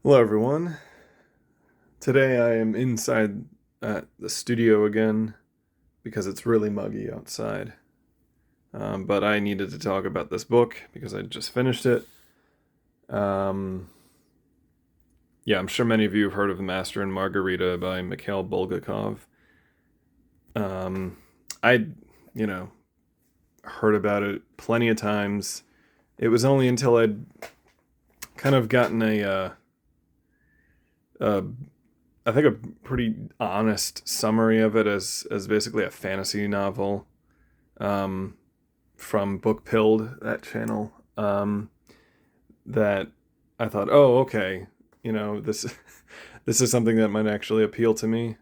Hello, everyone. Today I am inside at the studio again because it's really muggy outside. But I needed to talk about this book because I just finished it. Um, yeah, I'm sure many of you have heard of The Master and Margarita by Mikhail Bulgakov. Um, I, you know, heard about it plenty of times. It was only until I'd kind of gotten a I think a pretty honest summary of it as basically a fantasy novel um, from Book Pilled, that channel. That I thought, oh, okay, this this is something that might actually appeal to me.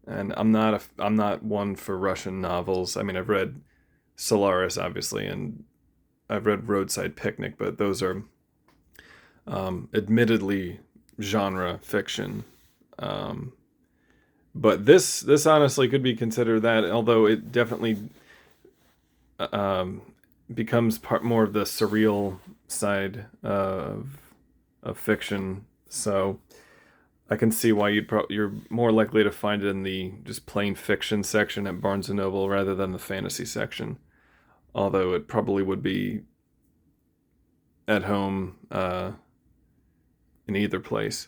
And I'm not one for Russian novels. I mean, I've read Solaris, obviously, and I've read Roadside Picnic, but those are admittedly genre fiction. Um, but this honestly could be considered that, although it definitely um, becomes part more of the surreal side of fiction. So I can see why you're more likely to find it in the just plain fiction section at Barnes and Noble rather than the fantasy section. Although it probably would be at home in either place.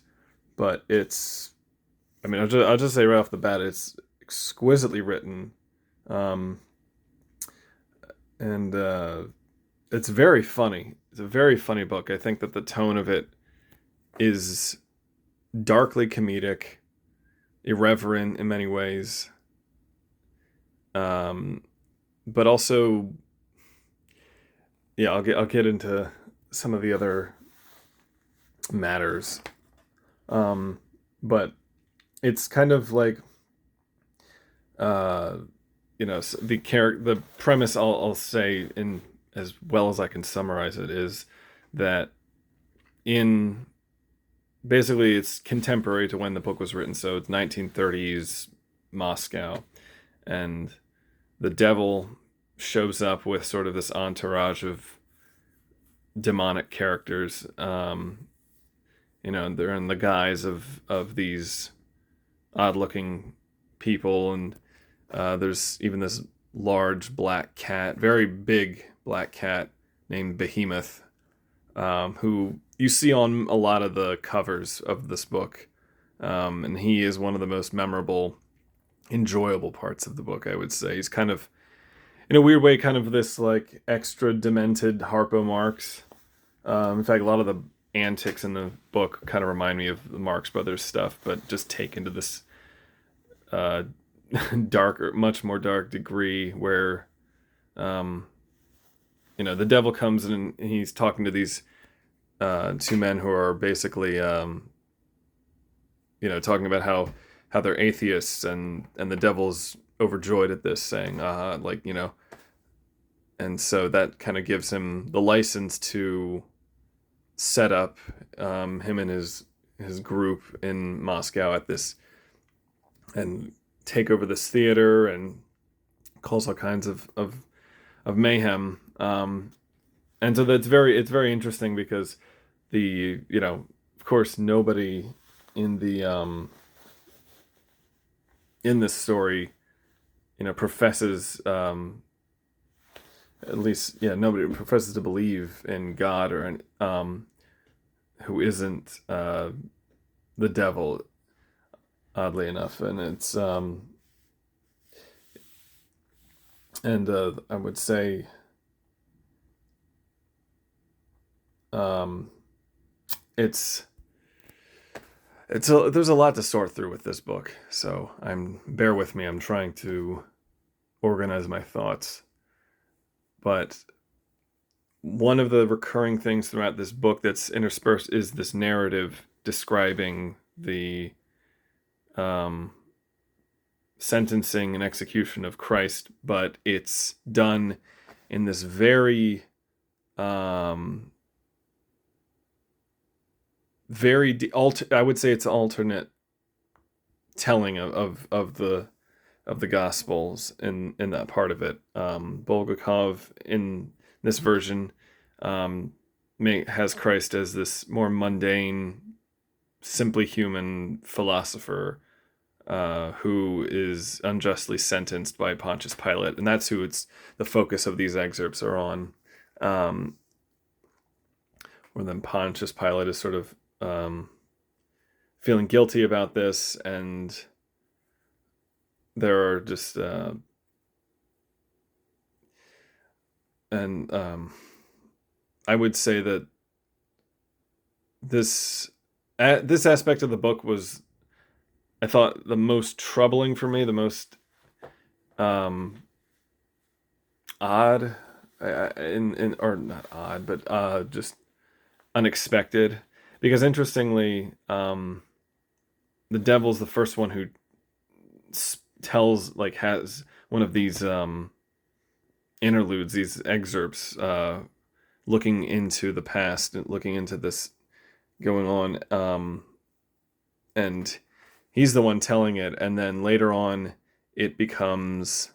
But I mean, I'll just say right off the bat, it's exquisitely written. Um, and It's very funny. It's a very funny book. I think that the tone of it is darkly comedic, irreverent in many ways, um, but also, yeah, I'll get into some of the other matters, um, but it's kind of like uh, the premise. I'll say in as well as I can summarize it is that in basically it's contemporary to when the book was written, so it's 1930s Moscow, and the devil shows up with sort of this entourage of demonic characters. They're in the guise of these odd-looking people, and there's even this large black cat, very big black cat named Behemoth, who you see on a lot of the covers of this book. And he is one of the most memorable, enjoyable parts of the book, I would say. He's kind of, in a weird way, kind of this like extra demented Harpo Marx. In fact, a lot of the antics in the book kind of remind me of the Marx Brothers stuff, but just taken to this uh, darker, much more dark degree where, um, the devil comes in and he's talking to these two men who are basically, talking about how they're atheists, and the devil's overjoyed at this, saying, and so that kind of gives him the license to set up him and his group in Moscow at this and take over this theater and cause all kinds of mayhem. And so it's very interesting because of course nobody in the in this story professes, at least, yeah, nobody professes to believe in God or who isn't the devil, oddly enough. And it's and I would say um it's there's a lot to sort through with this book, so I'm bear with me. I'm trying to organize my thoughts, but one of the recurring things throughout this book that's interspersed is this narrative describing the um, sentencing and execution of Christ, but it's done in this very um, I would say it's an alternate telling of the Gospels in that part of it. Bulgakov in this version has Christ as this more mundane, simply human philosopher who is unjustly sentenced by Pontius Pilate, and that's who it's the focus of these excerpts are on. Where then Pontius Pilate is sort of feeling guilty about this, and there are just I would say that this aspect of the book was, I thought, the most troubling for me, the most odd, or not odd, but just unexpected, because interestingly, the devil's the first one who has one of these interludes, these excerpts, looking into the past, looking into this going on, and he's the one telling it, and then later on it becomes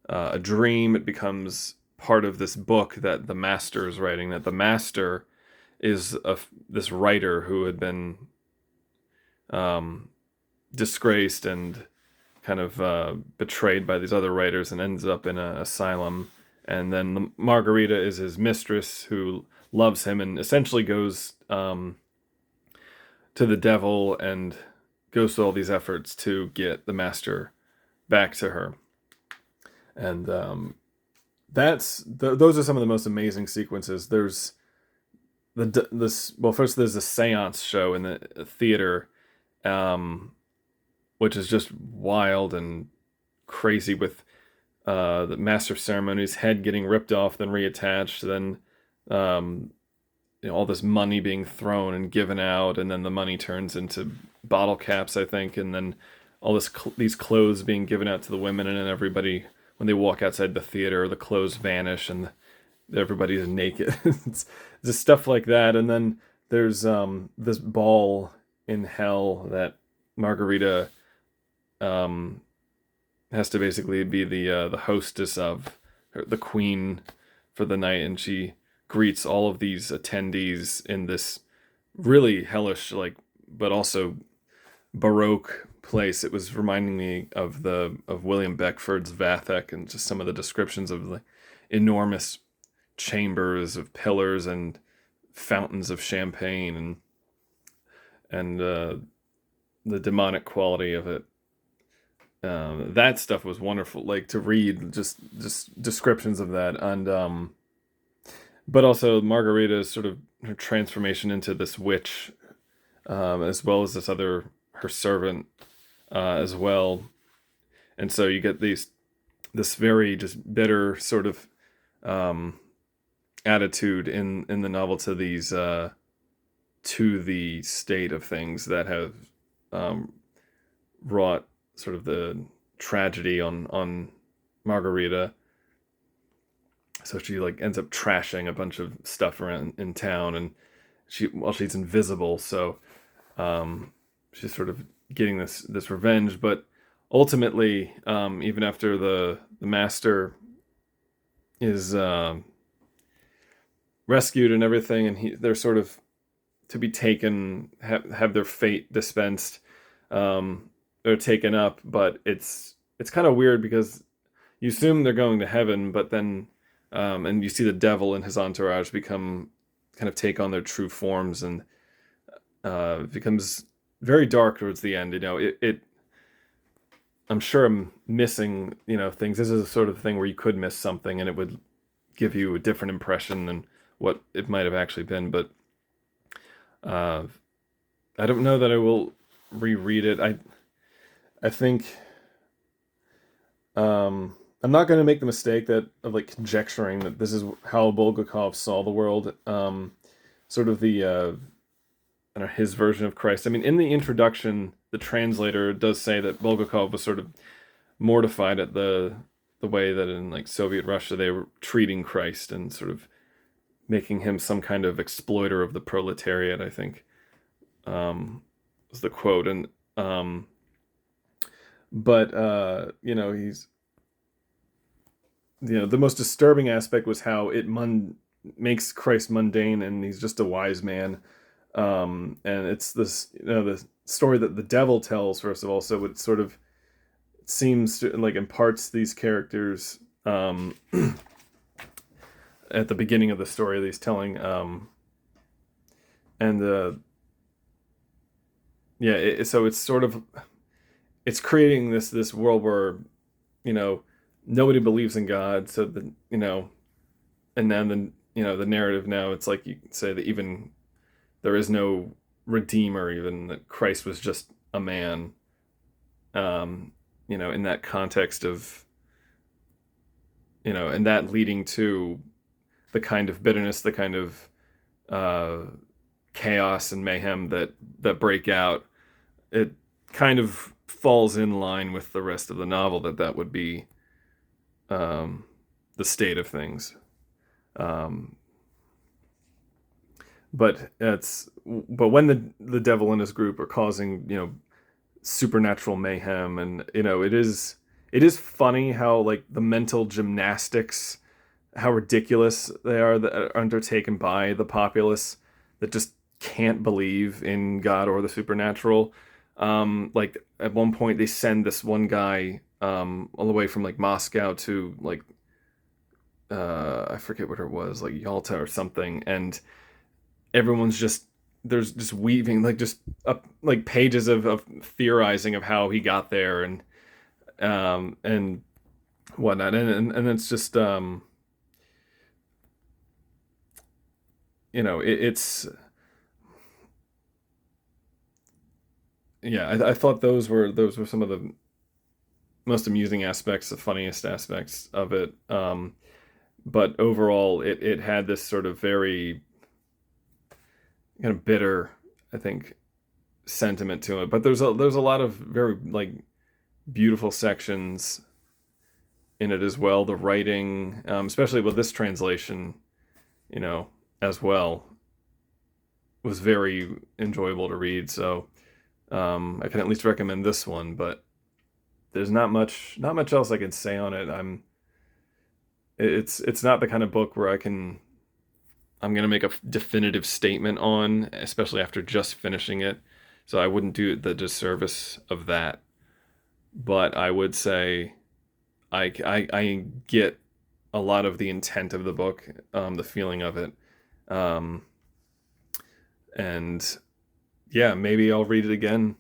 a dream. It becomes part of this book that the master is writing, that the master is this writer who had been disgraced and kind of betrayed by these other writers and ends up in an asylum. And then Margarita is his mistress, who loves him and essentially goes to the devil and goes to all these efforts to get the master back to her. And those are some of the most amazing sequences. There's first there's a seance show in the theater, which is just wild and crazy, with the master of ceremonies' head getting ripped off, then reattached, then all this money being thrown and given out, and then the money turns into bottle caps, I think, and then all these clothes being given out to the women, and then everybody, when they walk outside the theater, the clothes vanish and everybody's naked. It's just stuff like that. And then there's this ball in hell that Margarita has to basically be the hostess of, the queen for the night, and she greets all of these attendees in this really hellish, but also Baroque place. It was reminding me of William Beckford's Vathek, and just some of the descriptions of the enormous chambers of pillars and fountains of champagne, and the demonic quality of it. That stuff was wonderful, to read, just descriptions of that, and but also Margarita's sort of her transformation into this witch, as well as her servant, as well. And so you get this very just bitter sort of attitude in the novel to these to the state of things that have wrought sort of the tragedy on Margarita. So she ends up trashing a bunch of stuff around in town, and she's invisible, so she's sort of getting this revenge. But ultimately, even after the master is rescued and everything, and they're sort of to be taken, have their fate dispensed, they're taken up. But it's kind of weird, because you assume they're going to heaven, but then and you see the devil and his entourage kind of take on their true forms, and it becomes very dark towards the end. I'm sure I'm missing things. This is a sort of thing where you could miss something and it would give you a different impression than what it might have actually been. But I don't know that I will reread it. I think I'm not going to make the mistake of conjecturing that this is how Bulgakov saw the world. Sort of his version of Christ. I mean, in the introduction, the translator does say that Bulgakov was sort of mortified at the way that in Soviet Russia they were treating Christ, and sort of making him some kind of exploiter of the proletariat, I think, was the quote. And but he's the most disturbing aspect was how it makes Christ mundane, and he's just a wise man. And it's this, the story that the devil tells, first of all. So it sort of seems to like imparts these characters at the beginning of the story that he's telling, and so it's sort of, it's creating this world where, you know, nobody believes in God. So the, and then the narrative now, it's like you could say that even there is no redeemer, even that Christ was just a man. In that context of, and that leading to the kind of bitterness, the kind of chaos and mayhem that break out. It kind of falls in line with the rest of the novel, that would be the state of things. But when the devil and his group are causing, supernatural mayhem, and it is funny how, like, the mental gymnastics, how ridiculous they are, that are undertaken by the populace that just can't believe in God or the supernatural. Like, at one point they send this one guy all the way from, like, Moscow to, like, I forget what it was, like Yalta or something, and everyone's just, there's just weaving, like, just like pages of theorizing of how he got there, and whatnot, and it's just it's, yeah, I thought those were some of the most amusing aspects, the funniest aspects of it. But overall, it had this sort of very kind of bitter, I think, sentiment to it. But there's a lot of very, like, beautiful sections in it as well. The writing, especially with this translation, as well, was very enjoyable to read. So I can at least recommend this one. But there's not much else I can say on it. It's not the kind of book where I'm going to make a definitive statement on, especially after just finishing it. So I wouldn't do the disservice of that. But I would say I get a lot of the intent of the book, the feeling of it. And yeah, maybe I'll read it again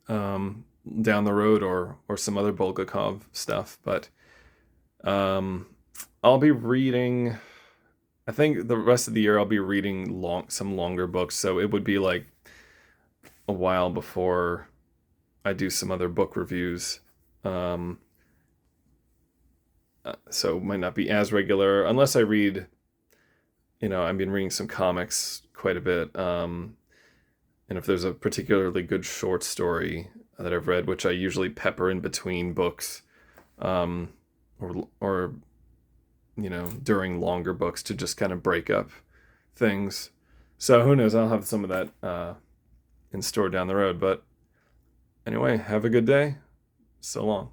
down the road, or some other Bulgakov stuff. But I'll be reading, I think the rest of the year I'll be reading some longer books, so it would be like a while before I do some other book reviews. So it might not be as regular unless I read, I've been reading some comics quite a bit. And if there's a particularly good short story that I've read, which I usually pepper in between books, or during longer books, to just kind of break up things. So who knows? I'll have some of that in store down the road. But anyway, have a good day. So long.